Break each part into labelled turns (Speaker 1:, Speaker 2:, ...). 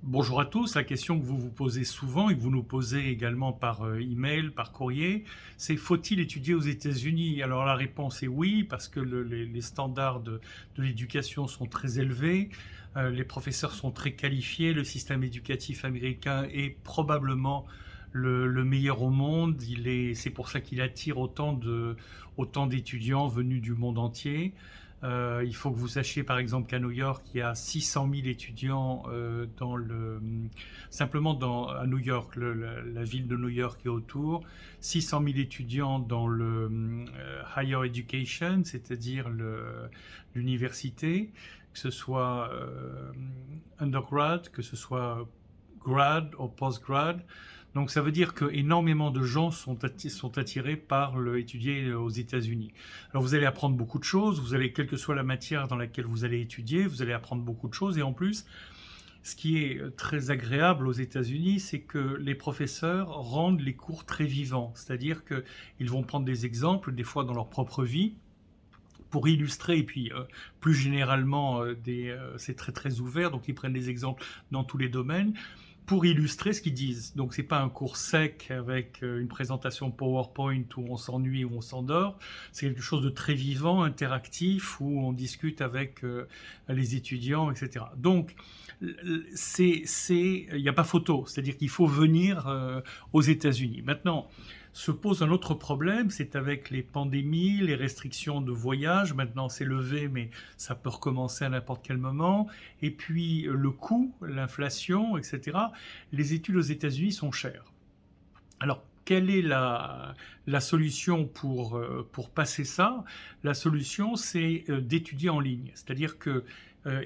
Speaker 1: Bonjour à tous. La question que vous vous posez souvent et que vous nous posez également par email, par courrier, c'est faut-il étudier aux États-Unis? Alors la réponse est oui, parce que les standards de l'éducation sont très élevés, les professeurs sont très qualifiés, le système éducatif américain est probablement le meilleur au monde. C'est pour ça qu'il attire autant d'étudiants venus du monde entier. Il faut que vous sachiez par exemple qu'à New York, il y a 600 000 étudiants simplement à New York, la ville de New York et autour, 600 000 étudiants dans le higher education, c'est-à-dire l'université, que ce soit undergrad, que ce soit grad ou postgrad. Donc ça veut dire que énormément de gens sont attirés par étudier aux États-Unis. Alors vous allez apprendre beaucoup de choses, quelle que soit la matière dans laquelle vous allez étudier, vous allez apprendre beaucoup de choses. Et en plus, ce qui est très agréable aux États-Unis, c'est que les professeurs rendent les cours très vivants. C'est-à-dire qu'ils vont prendre des exemples, des fois dans leur propre vie, pour illustrer, et puis plus généralement, c'est très très ouvert, donc ils prennent des exemples dans tous les domaines, pour illustrer ce qu'ils disent. Donc c'est pas un cours sec avec une présentation PowerPoint où on s'ennuie, où on s'endort. C'est quelque chose de très vivant, interactif, où on discute avec les étudiants, etc. Donc il n'y a pas photo, c'est-à-dire qu'il faut venir aux États-Unis. Maintenant, se pose un autre problème, c'est avec les pandémies, les restrictions de voyage. Maintenant, c'est levé, mais ça peut recommencer à n'importe quel moment. Et puis, le coût, l'inflation, etc. Les études aux États-Unis sont chères. Alors, quelle est la solution pour passer ça? La solution, c'est d'étudier en ligne. C'est-à-dire que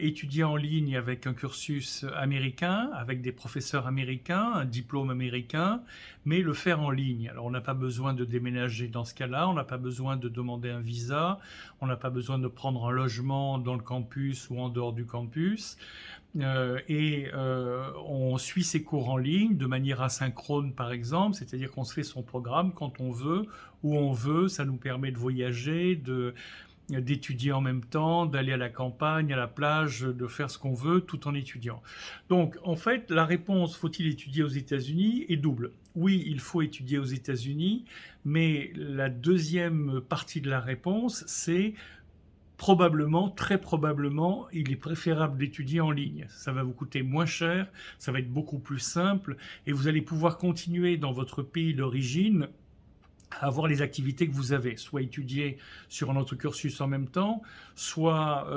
Speaker 1: étudier en ligne avec un cursus américain, avec des professeurs américains, un diplôme américain, mais le faire en ligne. Alors on n'a pas besoin de déménager dans ce cas-là, on n'a pas besoin de demander un visa, on n'a pas besoin de prendre un logement dans le campus ou en dehors du campus. On suit ses cours en ligne de manière asynchrone par exemple, c'est-à-dire qu'on se fait son programme quand on veut, où on veut, ça nous permet de voyager, d'étudier en même temps, d'aller à la campagne, à la plage, de faire ce qu'on veut tout en étudiant. Donc en fait, la réponse faut-il étudier aux États-Unis est double. Oui, il faut étudier aux États-Unis, mais la deuxième partie de la réponse, c'est probablement, très probablement, il est préférable d'étudier en ligne. Ça va vous coûter moins cher, ça va être beaucoup plus simple, et vous allez pouvoir continuer dans votre pays d'origine à avoir les activités que vous avez, soit étudier sur un autre cursus en même temps, soit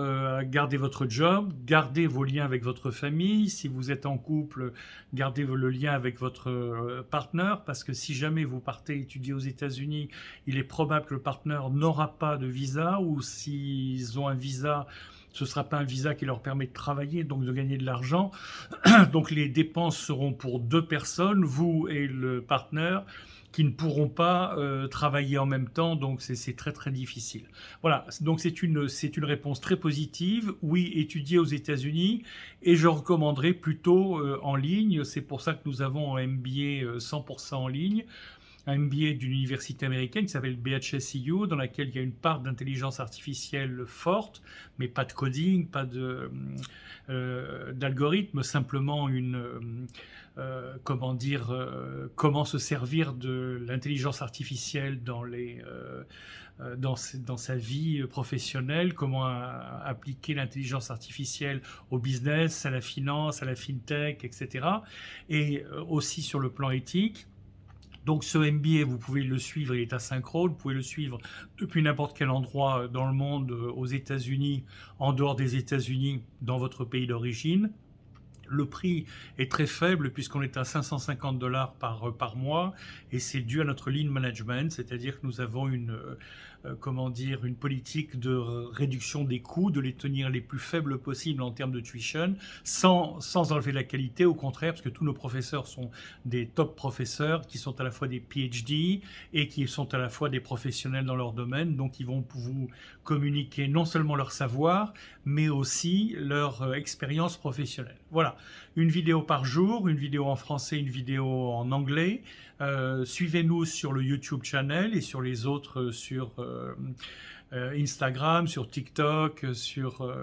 Speaker 1: garder votre job, garder vos liens avec votre famille, si vous êtes en couple, gardez le lien avec votre partenaire, parce que si jamais vous partez étudier aux États-Unis, il est probable que le partenaire n'aura pas de visa, ou s'ils ont un visa, ce ne sera pas un visa qui leur permet de travailler, donc de gagner de l'argent. Donc les dépenses seront pour deux personnes, vous et le partenaire, qui ne pourront pas travailler en même temps, donc c'est très très difficile. Voilà, donc c'est une réponse très positive. Oui, étudier aux États-Unis, et je recommanderais plutôt en ligne. C'est pour ça que nous avons un MBA 100% en ligne, un MBA d'une université américaine qui s'appelle BHSCU, dans laquelle il y a une part d'intelligence artificielle forte, mais pas de coding, pas d'algorithme, simplement comment se servir de l'intelligence artificielle dans sa vie professionnelle, comment appliquer l'intelligence artificielle au business, à la finance, à la fintech, etc. Et aussi sur le plan éthique. Donc ce MBA, vous pouvez le suivre, il est asynchrone, vous pouvez le suivre depuis n'importe quel endroit dans le monde, aux États-Unis, en dehors des États-Unis, dans votre pays d'origine. Le prix est très faible puisqu'on est à 550 $ par mois, et c'est dû à notre lean management, c'est-à-dire que nous avons une politique de réduction des coûts, de les tenir les plus faibles possibles en termes de tuition, sans enlever la qualité, au contraire, parce que tous nos professeurs sont des top professeurs qui sont à la fois des PhD et qui sont à la fois des professionnels dans leur domaine, donc ils vont vous communiquer non seulement leur savoir, mais aussi leur expérience professionnelle. Voilà, une vidéo par jour, une vidéo en français, une vidéo en anglais. Suivez-nous sur le YouTube channel et sur les autres Instagram, sur TikTok, sur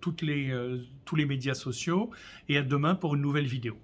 Speaker 1: tous les médias sociaux. Et à demain pour une nouvelle vidéo.